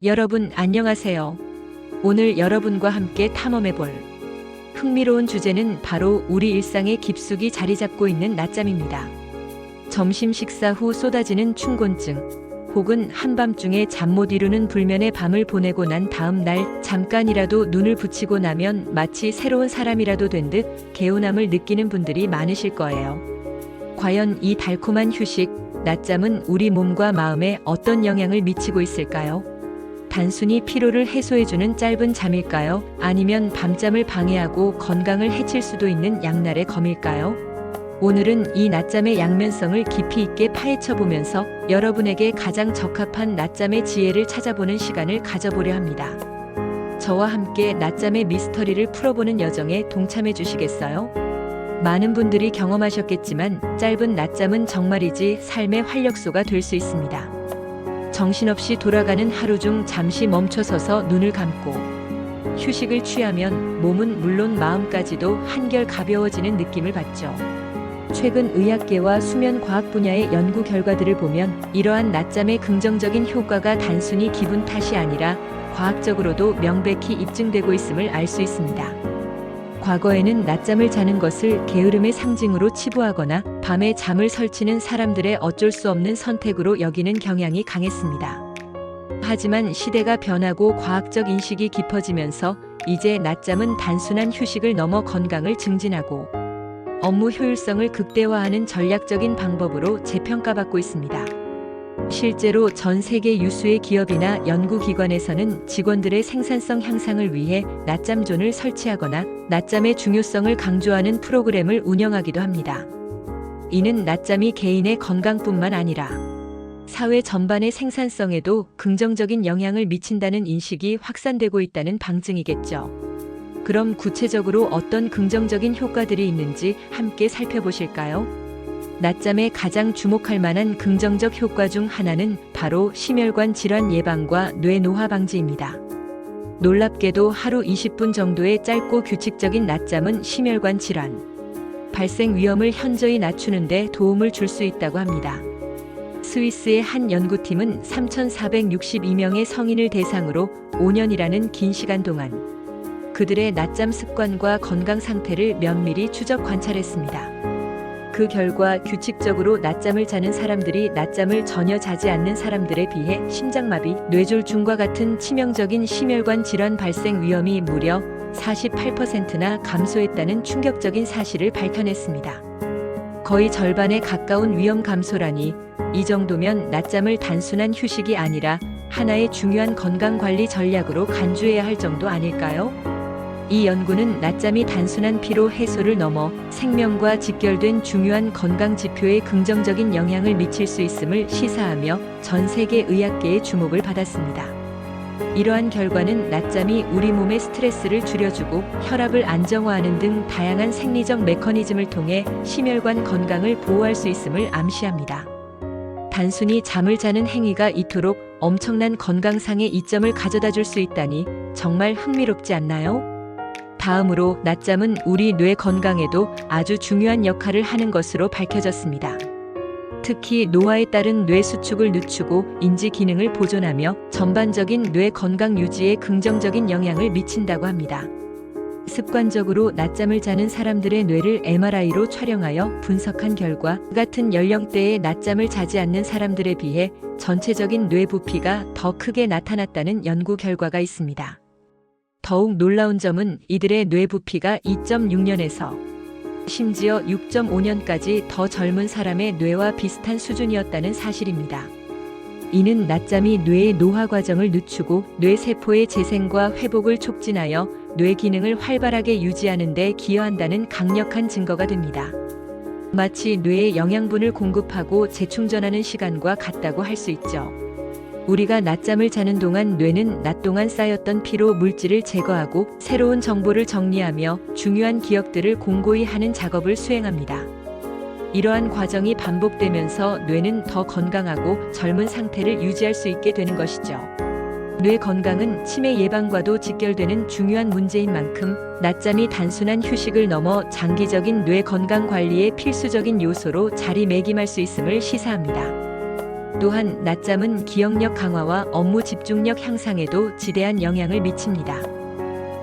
여러분 안녕하세요. 오늘 여러분과 함께 탐험해볼 흥미로운 주제는 바로 우리 일상에 깊숙이 자리 잡고 있는 낮잠입니다. 점심 식사 후 쏟아지는 충곤증, 혹은 한밤중에 잠 못 이루는 불면의 밤을 보내고 난 다음 날 잠깐이라도 눈을 붙이고 나면 마치 새로운 사람이라도 된 듯 개운함을 느끼는 분들이 많으실 거예요. 과연 이 달콤한 휴식, 낮잠은 우리 몸과 마음에 어떤 영향을 미치고 있을까요? 단순히 피로를 해소해주는 짧은 잠일까요? 아니면 밤잠을 방해하고 건강을 해칠 수도 있는 양날의 검일까요? 오늘은 이 낮잠의 양면성을 깊이 있게 파헤쳐보면서 여러분에게 가장 적합한 낮잠의 지혜를 찾아보는 시간을 가져보려 합니다. 저와 함께 낮잠의 미스터리를 풀어보는 여정에 동참해 주시겠어요? 많은 분들이 경험하셨겠지만 짧은 낮잠은 정말이지 삶의 활력소가 될 수 있습니다. 정신없이 돌아가는 하루 중 잠시 멈춰서서 눈을 감고 휴식을 취하면 몸은 물론 마음까지도 한결 가벼워지는 느낌을 받죠. 최근 의학계와 수면 과학 분야의 연구 결과들을 보면 이러한 낮잠의 긍정적인 효과가 단순히 기분 탓이 아니라 과학적으로도 명백히 입증되고 있음을 알 수 있습니다. 과거에는 낮잠을 자는 것을 게으름의 상징으로 치부하거나 밤에 잠을 설치는 사람들의 어쩔 수 없는 선택으로 여기는 경향이 강했습니다. 하지만 시대가 변하고 과학적 인식이 깊어지면서 이제 낮잠은 단순한 휴식을 넘어 건강을 증진하고 업무 효율성을 극대화하는 전략적인 방법으로 재평가받고 있습니다. 실제로 전 세계 유수의 기업이나 연구기관에서는 직원들의 생산성 향상을 위해 낮잠존을 설치하거나 낮잠의 중요성을 강조하는 프로그램을 운영하기도 합니다. 이는 낮잠이 개인의 건강뿐만 아니라 사회 전반의 생산성에도 긍정적인 영향을 미친다는 인식이 확산되고 있다는 방증이겠죠. 그럼 구체적으로 어떤 긍정적인 효과들이 있는지 함께 살펴보실까요? 낮잠의 가장 주목할 만한 긍정적 효과 중 하나는 바로 심혈관 질환 예방과 뇌 노화 방지입니다. 놀랍게도 하루 20분 정도의 짧고 규칙적인 낮잠은 심혈관 질환 발생 위험을 현저히 낮추는 데 도움을 줄 수 있다고 합니다. 스위스의 한 연구팀은 3,462명의 성인을 대상으로 5년이라는 긴 시간 동안 그들의 낮잠 습관과 건강 상태를 면밀히 추적 관찰했습니다. 그 결과 규칙적으로 낮잠을 자는 사람들이 낮잠을 전혀 자지 않는 사람들에 비해 심장마비, 뇌졸중과 같은 치명적인 심혈관 질환 발생 위험이 무려 48%나 감소했다는 충격적인 사실을 밝혀냈습니다. 거의 절반에 가까운 위험 감소라니 이 정도면 낮잠을 단순한 휴식이 아니라 하나의 중요한 건강관리 전략으로 간주해야 할 정도 아닐까요? 이 연구는 낮잠이 단순한 피로 해소를 넘어 생명과 직결된 중요한 건강 지표에 긍정적인 영향을 미칠 수 있음을 시사하며 전 세계 의학계의 주목을 받았습니다. 이러한 결과는 낮잠이 우리 몸의 스트레스를 줄여주고 혈압을 안정화하는 등 다양한 생리적 메커니즘을 통해 심혈관 건강을 보호할 수 있음을 암시합니다. 단순히 잠을 자는 행위가 이토록 엄청난 건강상의 이점을 가져다 줄 수 있다니 정말 흥미롭지 않나요? 다음으로 낮잠은 우리 뇌 건강에도 아주 중요한 역할을 하는 것으로 밝혀졌습니다. 특히 노화에 따른 뇌 수축을 늦추고 인지 기능을 보존하며 전반적인 뇌 건강 유지에 긍정적인 영향을 미친다고 합니다. 습관적으로 낮잠을 자는 사람들의 뇌를 MRI로 촬영하여 분석한 결과 같은 연령대의 낮잠을 자지 않는 사람들에 비해 전체적인 뇌 부피가 더 크게 나타났다는 연구 결과가 있습니다. 더욱 놀라운 점은 이들의 뇌 부피가 2.6년에서 심지어 6.5년까지 더 젊은 사람의 뇌와 비슷한 수준이었다는 사실입니다. 이는 낮잠이 뇌의 노화 과정을 늦추고 뇌 세포의 재생과 회복을 촉진하여 뇌 기능을 활발하게 유지하는 데 기여한다는 강력한 증거가 됩니다. 마치 뇌에 영양분을 공급하고 재충전하는 시간과 같다고 할 수 있죠. 우리가 낮잠을 자는 동안 뇌는 낮 동안 쌓였던 피로 물질을 제거하고 새로운 정보를 정리하며 중요한 기억들을 공고히 하는 작업을 수행합니다. 이러한 과정이 반복되면서 뇌는 더 건강하고 젊은 상태를 유지할 수 있게 되는 것이죠. 뇌 건강은 치매 예방과도 직결되는 중요한 문제인 만큼 낮잠이 단순한 휴식을 넘어 장기적인 뇌 건강 관리의 필수적인 요소로 자리매김할 수 있음을 시사합니다. 또한 낮잠은 기억력 강화와 업무 집중력 향상에도 지대한 영향을 미칩니다.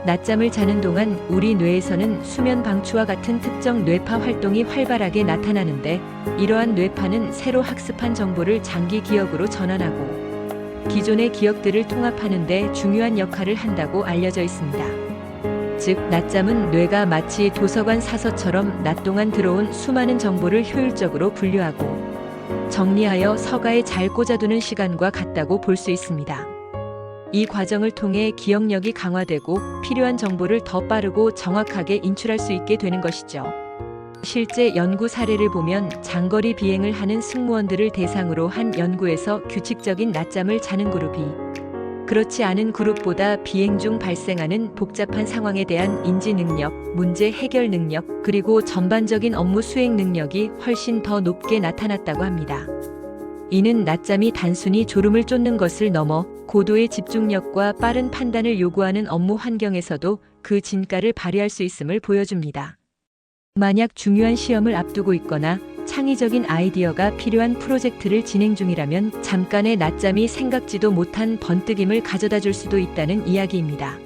낮잠을 자는 동안 우리 뇌에서는 수면 방추와 같은 특정 뇌파 활동이 활발하게 나타나는데, 이러한 뇌파는 새로 학습한 정보를 장기 기억으로 전환하고 기존의 기억들을 통합하는 데 중요한 역할을 한다고 알려져 있습니다. 즉, 낮잠은 뇌가 마치 도서관 사서처럼 낮 동안 들어온 수많은 정보를 효율적으로 분류하고 정리하여 서가에 잘 꽂아두는 시간과 같다고 볼 수 있습니다. 이 과정을 통해 기억력이 강화되고 필요한 정보를 더 빠르고 정확하게 인출할 수 있게 되는 것이죠. 실제 연구 사례를 보면 장거리 비행을 하는 승무원들을 대상으로 한 연구에서 규칙적인 낮잠을 자는 그룹이 그렇지 않은 그룹보다 비행 중 발생하는 복잡한 상황에 대한 인지 능력, 문제 해결 능력, 그리고 전반적인 업무 수행 능력이 훨씬 더 높게 나타났다고 합니다. 이는 낮잠이 단순히 졸음을 쫓는 것을 넘어 고도의 집중력과 빠른 판단을 요구하는 업무 환경에서도 그 진가를 발휘할 수 있음을 보여줍니다. 만약 중요한 시험을 앞두고 있거나 창의적인 아이디어가 필요한 프로젝트를 진행 중이라면 잠깐의 낮잠이 생각지도 못한 번뜩임을 가져다 줄 수도 있다는 이야기입니다.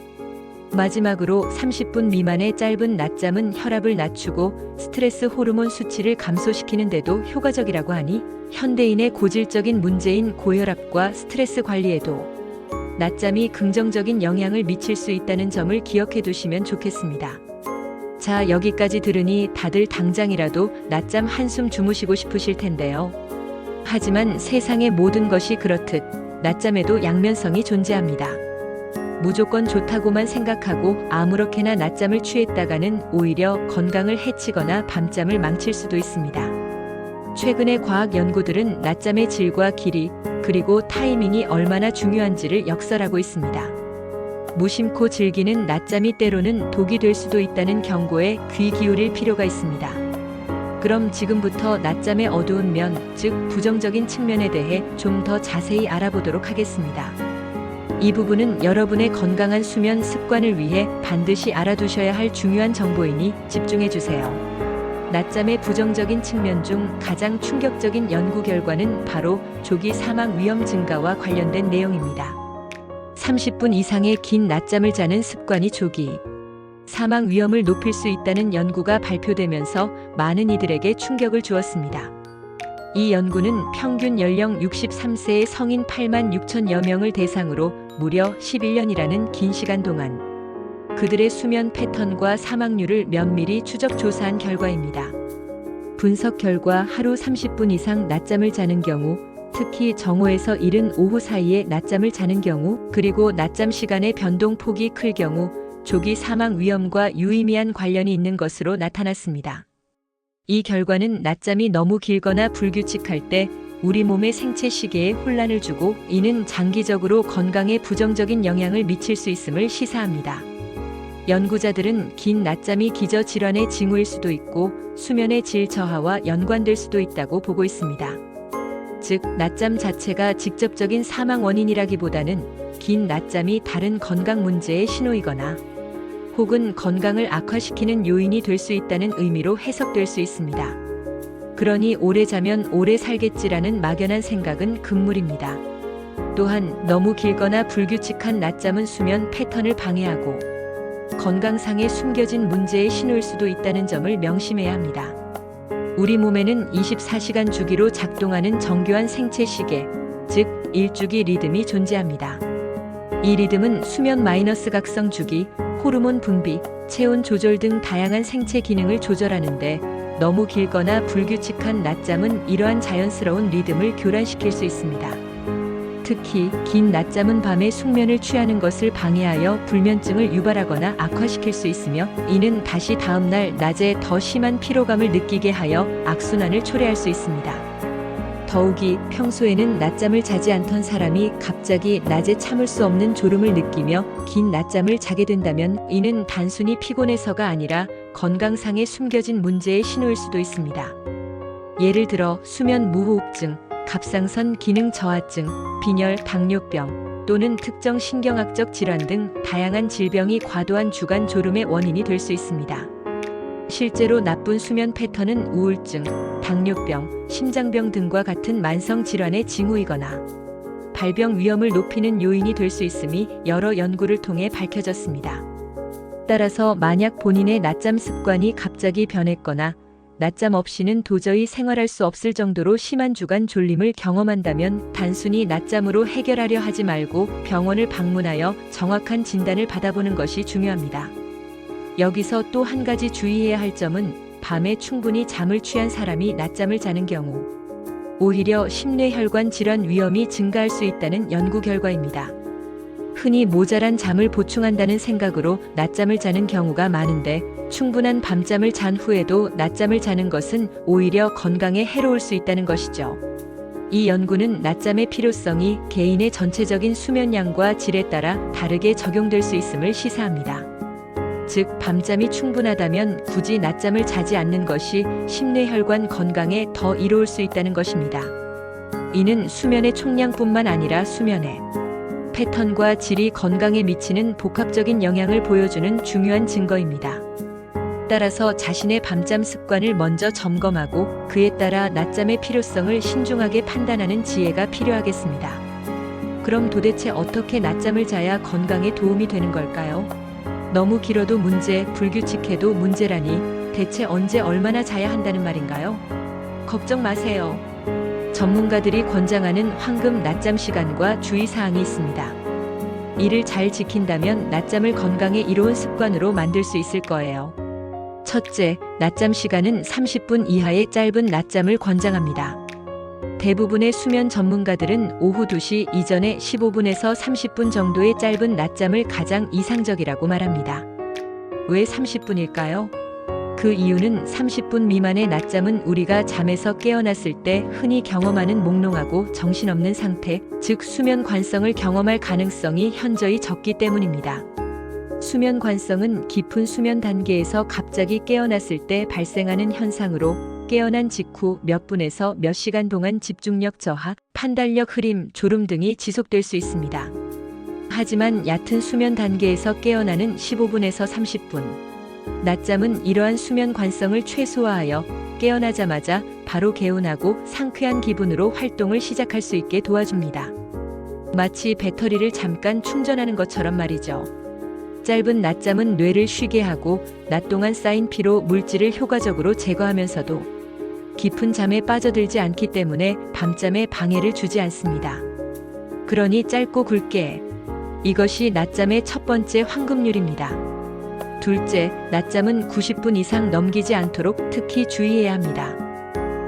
마지막으로 30분 미만의 짧은 낮잠은 혈압을 낮추고 스트레스 호르몬 수치를 감소시키는 데도 효과적이라고 하니 현대인의 고질적인 문제인 고혈압과 스트레스 관리에도 낮잠이 긍정적인 영향을 미칠 수 있다는 점을 기억해 두시면 좋겠습니다. 자, 여기까지 들으니 다들 당장이라도 낮잠 한숨 주무시고 싶으실 텐데요. 하지만 세상의 모든 것이 그렇듯 낮잠에도 양면성이 존재합니다. 무조건 좋다고만 생각하고 아무렇게나 낮잠을 취했다가는 오히려 건강을 해치거나 밤잠을 망칠 수도 있습니다. 최근의 과학 연구들은 낮잠의 질과 길이, 그리고 타이밍이 얼마나 중요한지를 역설하고 있습니다. 무심코 즐기는 낮잠이 때로는 독이 될 수도 있다는 경고에 귀 기울일 필요가 있습니다. 그럼 지금부터 낮잠의 어두운 면, 즉 부정적인 측면에 대해 좀 더 자세히 알아보도록 하겠습니다. 이 부분은 여러분의 건강한 수면 습관을 위해 반드시 알아두셔야 할 중요한 정보이니 집중해 주세요. 낮잠의 부정적인 측면 중 가장 충격적인 연구 결과는 바로 조기 사망 위험 증가와 관련된 내용입니다. 30분 이상의 긴 낮잠을 자는 습관이 조기 사망 위험을 높일 수 있다는 연구가 발표되면서 많은 이들에게 충격을 주었습니다. 이 연구는 평균 연령 63세의 성인 8만 6천여 명을 대상으로 무려 11년이라는 긴 시간 동안 그들의 수면 패턴과 사망률을 면밀히 추적 조사한 결과입니다. 분석 결과 하루 30분 이상 낮잠을 자는 경우, 특히 정오에서 이른 오후 사이에 낮잠을 자는 경우, 그리고 낮잠 시간의 변동폭이 클 경우 조기 사망 위험과 유의미한 관련이 있는 것으로 나타났습니다. 이 결과는 낮잠이 너무 길거나 불규칙할 때 우리 몸의 생체 시계에 혼란을 주고 이는 장기적으로 건강에 부정적인 영향을 미칠 수 있음을 시사합니다. 연구자들은 긴 낮잠이 기저질환의 징후일 수도 있고 수면의 질 저하와 연관될 수도 있다고 보고 있습니다. 즉, 낮잠 자체가 직접적인 사망 원인이라기보다는 긴 낮잠이 다른 건강 문제의 신호이거나 혹은 건강을 악화시키는 요인이 될 수 있다는 의미로 해석될 수 있습니다. 그러니 오래 자면 오래 살겠지라는 막연한 생각은 금물입니다. 또한 너무 길거나 불규칙한 낮잠은 수면 패턴을 방해하고 건강상의 숨겨진 문제의 신호일 수도 있다는 점을 명심해야 합니다. 우리 몸에는 24시간 주기로 작동하는 정교한 생체 시계, 즉 일주기 리듬이 존재합니다. 이 리듬은 수면 마이너스 각성 주기, 호르몬 분비, 체온 조절 등 다양한 생체 기능을 조절하는데 너무 길거나 불규칙한 낮잠은 이러한 자연스러운 리듬을 교란시킬 수 있습니다. 특히 긴 낮잠은 밤에 숙면을 취하는 것을 방해하여 불면증을 유발하거나 악화시킬 수 있으며 이는 다시 다음날 낮에 더 심한 피로감을 느끼게 하여 악순환을 초래할 수 있습니다. 더욱이 평소에는 낮잠을 자지 않던 사람이 갑자기 낮에 참을 수 없는 졸음을 느끼며 긴 낮잠을 자게 된다면 이는 단순히 피곤해서가 아니라 건강상의 숨겨진 문제의 신호일 수도 있습니다. 예를 들어 수면 무호흡증, 갑상선 기능 저하증, 빈혈, 당뇨병 또는 특정 신경학적 질환 등 다양한 질병이 과도한 주간 졸음의 원인이 될 수 있습니다. 실제로 나쁜 수면 패턴은 우울증, 당뇨병, 심장병 등과 같은 만성 질환의 징후이거나 발병 위험을 높이는 요인이 될 수 있음이 여러 연구를 통해 밝혀졌습니다. 따라서 만약 본인의 낮잠 습관이 갑자기 변했거나 낮잠 없이는 도저히 생활할 수 없을 정도로 심한 주간 졸림을 경험한다면 단순히 낮잠으로 해결하려 하지 말고 병원을 방문하여 정확한 진단을 받아보는 것이 중요합니다. 여기서 또 한 가지 주의해야 할 점은 밤에 충분히 잠을 취한 사람이 낮잠을 자는 경우 오히려 심뇌혈관 질환 위험이 증가할 수 있다는 연구 결과입니다. 흔히 모자란 잠을 보충한다는 생각으로 낮잠을 자는 경우가 많은데 충분한 밤잠을 잔 후에도 낮잠을 자는 것은 오히려 건강에 해로울 수 있다는 것이죠. 이 연구는 낮잠의 필요성이 개인의 전체적인 수면량과 질에 따라 다르게 적용될 수 있음을 시사합니다. 즉, 밤잠이 충분하다면 굳이 낮잠을 자지 않는 것이 심뇌혈관 건강에 더 이로울 수 있다는 것입니다. 이는 수면의 총량뿐만 아니라 수면의 패턴과 질이 건강에 미치는 복합적인 영향을 보여주는 중요한 증거입니다. 따라서 자신의 밤잠 습관을 먼저 점검하고 그에 따라 낮잠의 필요성을 신중하게 판단하는 지혜가 필요하겠습니다. 그럼 도대체 어떻게 낮잠을 자야 건강에 도움이 되는 걸까요? 너무 길어도 문제, 불규칙해도 문제라니 대체 언제 얼마나 자야 한다는 말인가요? 걱정 마세요. 전문가들이 권장하는 황금 낮잠 시간과 주의사항이 있습니다. 이를 잘 지킨다면 낮잠을 건강에 이로운 습관으로 만들 수 있을 거예요. 첫째, 낮잠 시간은 30분 이하의 짧은 낮잠을 권장합니다. 대부분의 수면 전문가들은 오후 2시 이전에 15분에서 30분 정도의 짧은 낮잠을 가장 이상적이라고 말합니다. 왜 30분일까요? 그 이유는 30분 미만의 낮잠은 우리가 잠에서 깨어났을 때 흔히 경험하는 몽롱하고 정신없는 상태, 즉 수면 관성을 경험할 가능성이 현저히 적기 때문입니다. 수면 관성은 깊은 수면 단계에서 갑자기 깨어났을 때 발생하는 현상으로 깨어난 직후 몇 분에서 몇 시간 동안 집중력 저하, 판단력 흐림, 졸음 등이 지속될 수 있습니다. 하지만 얕은 수면 단계에서 깨어나는 15분에서 30분. 낮잠은 이러한 수면 관성을 최소화하여 깨어나자마자 바로 개운하고 상쾌한 기분으로 활동을 시작할 수 있게 도와줍니다. 마치 배터리를 잠깐 충전하는 것처럼 말이죠. 짧은 낮잠은 뇌를 쉬게 하고 낮 동안 쌓인 피로 물질을 효과적으로 제거하면서도 깊은 잠에 빠져들지 않기 때문에 밤잠에 방해를 주지 않습니다. 그러니 짧고 굵게. 이것이 낮잠의 첫 번째 황금률입니다. 둘째, 낮잠은 90분 이상 넘기지 않도록 특히 주의해야 합니다.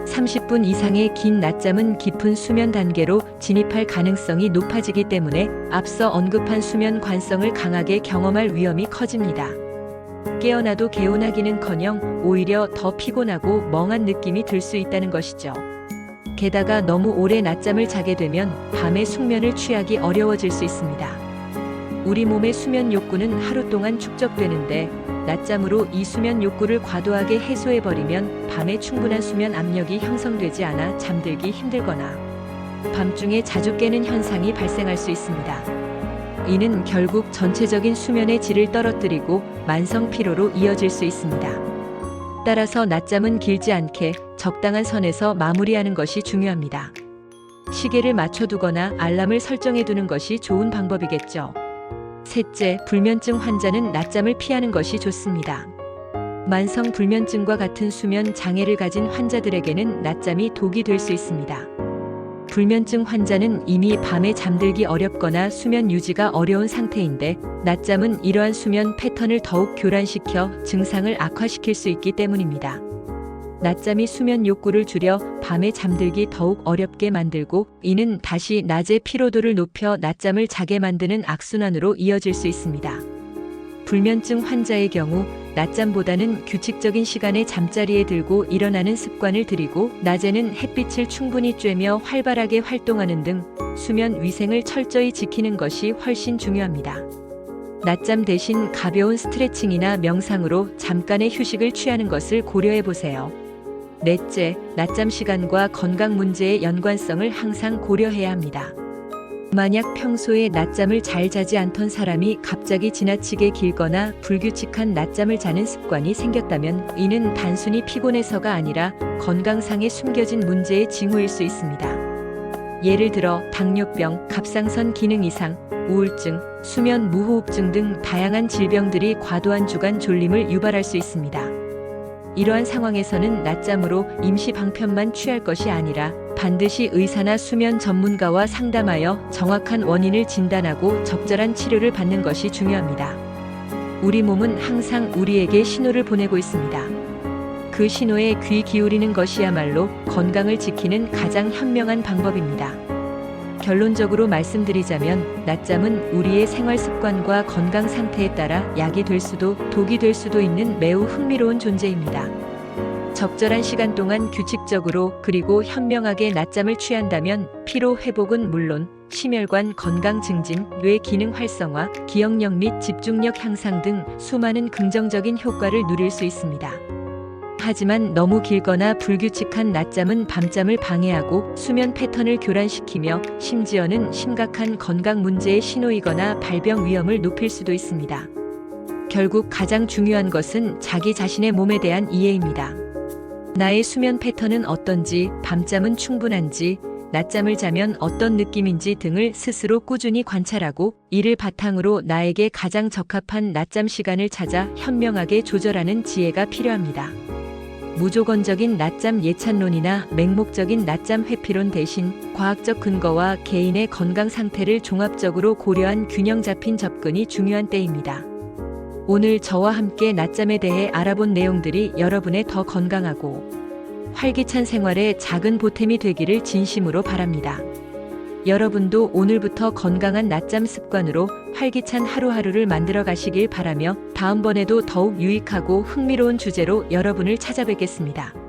30분 이상의 긴 낮잠은 깊은 수면 단계로 진입할 가능성이 높아지기 때문에 앞서 언급한 수면 관성을 강하게 경험할 위험이 커집니다. 깨어나도 개운하기는커녕 오히려 더 피곤하고 멍한 느낌이 들 수 있다는 것이죠. 게다가 너무 오래 낮잠을 자게 되면 밤에 숙면을 취하기 어려워질 수 있습니다. 우리 몸의 수면 욕구는 하루 동안 축적되는데 낮잠으로 이 수면 욕구를 과도하게 해소해버리면 밤에 충분한 수면 압력이 형성되지 않아 잠들기 힘들거나 밤중에 자주 깨는 현상이 발생할 수 있습니다. 이는 결국 전체적인 수면의 질을 떨어뜨리고 만성 피로로 이어질 수 있습니다. 따라서 낮잠은 길지 않게 적당한 선에서 마무리하는 것이 중요합니다. 시계를 맞춰두거나 알람을 설정해두는 것이 좋은 방법이겠죠. 셋째, 불면증 환자는 낮잠을 피하는 것이 좋습니다. 만성 불면증과 같은 수면 장애를 가진 환자들에게는 낮잠이 독이 될 수 있습니다. 불면증 환자는 이미 밤에 잠들기 어렵거나 수면 유지가 어려운 상태인데 낮잠은 이러한 수면 패턴을 더욱 교란시켜 증상을 악화시킬 수 있기 때문입니다. 낮잠이 수면 욕구를 줄여 밤에 잠들기 더욱 어렵게 만들고 이는 다시 낮의 피로도를 높여 낮잠을 자게 만드는 악순환으로 이어질 수 있습니다. 불면증 환자의 경우 낮잠보다는 규칙적인 시간에 잠자리에 들고 일어나는 습관을 들이고 낮에는 햇빛을 충분히 쬐며 활발하게 활동하는 등 수면 위생을 철저히 지키는 것이 훨씬 중요합니다. 낮잠 대신 가벼운 스트레칭이나 명상으로 잠깐의 휴식을 취하는 것을 고려해 보세요. 넷째, 낮잠 시간과 건강 문제의 연관성을 항상 고려해야 합니다. 만약 평소에 낮잠을 잘 자지 않던 사람이 갑자기 지나치게 길거나 불규칙한 낮잠을 자는 습관이 생겼다면 이는 단순히 피곤해서가 아니라 건강상에 숨겨진 문제의 징후일 수 있습니다. 예를 들어 당뇨병, 갑상선 기능 이상, 우울증, 수면 무호흡증 등 다양한 질병들이 과도한 주간 졸림을 유발할 수 있습니다. 이러한 상황에서는 낮잠으로 임시 방편만 취할 것이 아니라 반드시 의사나 수면 전문가와 상담하여 정확한 원인을 진단하고 적절한 치료를 받는 것이 중요합니다. 우리 몸은 항상 우리에게 신호를 보내고 있습니다. 그 신호에 귀 기울이는 것이야말로 건강을 지키는 가장 현명한 방법입니다. 결론적으로 말씀드리자면 낮잠은 우리의 생활 습관과 건강 상태에 따라 약이 될 수도 독이 될 수도 있는 매우 흥미로운 존재입니다. 적절한 시간 동안 규칙적으로 그리고 현명하게 낮잠을 취한다면 피로 회복은 물론 심혈관 건강 증진, 뇌 기능 활성화, 기억력 및 집중력 향상 등 수많은 긍정적인 효과를 누릴 수 있습니다. 하지만 너무 길거나 불규칙한 낮잠은 밤잠을 방해하고 수면 패턴을 교란시키며 심지어는 심각한 건강 문제의 신호이거나 발병 위험을 높일 수도 있습니다. 결국 가장 중요한 것은 자기 자신의 몸에 대한 이해입니다. 나의 수면 패턴은 어떤지, 밤잠은 충분한지, 낮잠을 자면 어떤 느낌인지 등을 스스로 꾸준히 관찰하고 이를 바탕으로 나에게 가장 적합한 낮잠 시간을 찾아 현명하게 조절하는 지혜가 필요합니다. 무조건적인 낮잠 예찬론이나 맹목적인 낮잠 회피론 대신 과학적 근거와 개인의 건강 상태를 종합적으로 고려한 균형 잡힌 접근이 중요한 때입니다. 오늘 저와 함께 낮잠에 대해 알아본 내용들이 여러분의 더 건강하고 활기찬 생활에 작은 보탬이 되기를 진심으로 바랍니다. 여러분도 오늘부터 건강한 낮잠 습관으로 활기찬 하루하루를 만들어 가시길 바라며 다음번에도 더욱 유익하고 흥미로운 주제로 여러분을 찾아뵙겠습니다.